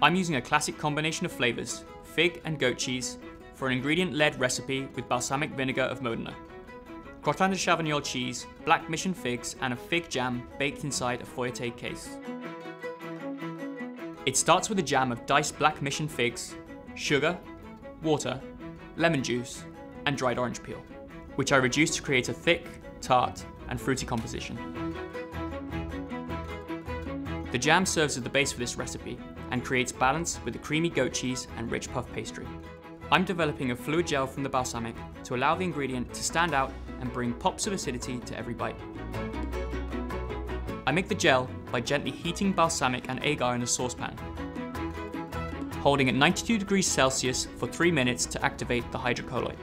I'm using a classic combination of flavours, fig and goat cheese, for an ingredient-led recipe with balsamic vinegar of Modena. Crottin de Chavignol cheese, black mission figs and a fig jam baked inside a feuilleté case. It starts with a jam of diced black mission figs, sugar, water, lemon juice and dried orange peel, which I reduce to create a thick, tart and fruity composition. The jam serves as the base for this recipe and creates balance with the creamy goat cheese and rich puff pastry. I'm developing a fluid gel from the balsamic to allow the ingredient to stand out and bring pops of acidity to every bite. I make the gel by gently heating balsamic and agar in a saucepan, holding at 92 degrees Celsius for 3 minutes to activate the hydrocolloid.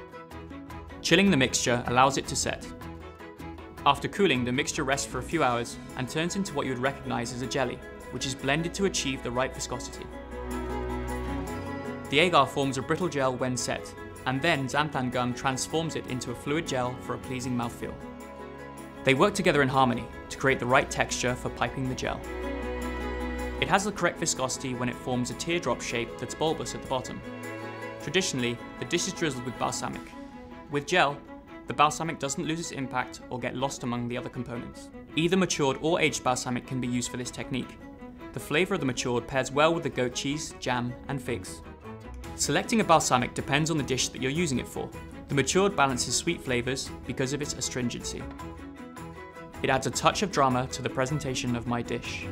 Chilling the mixture allows it to set. After cooling, the mixture rests for a few hours and turns into what you would recognize as a jelly, which is blended to achieve the right viscosity. The agar forms a brittle gel when set, and then xanthan gum transforms it into a fluid gel for a pleasing mouthfeel. They work together in harmony to create the right texture for piping the gel. It has the correct viscosity when it forms a teardrop shape that's bulbous at the bottom. Traditionally, the dish is drizzled with balsamic. With gel, the balsamic doesn't lose its impact or get lost among the other components. Either matured or aged balsamic can be used for this technique. The flavour of the matured pairs well with the goat cheese, jam and figs. Selecting a balsamic depends on the dish that you're using it for. The matured balances sweet flavours because of its astringency. It adds a touch of drama to the presentation of my dish.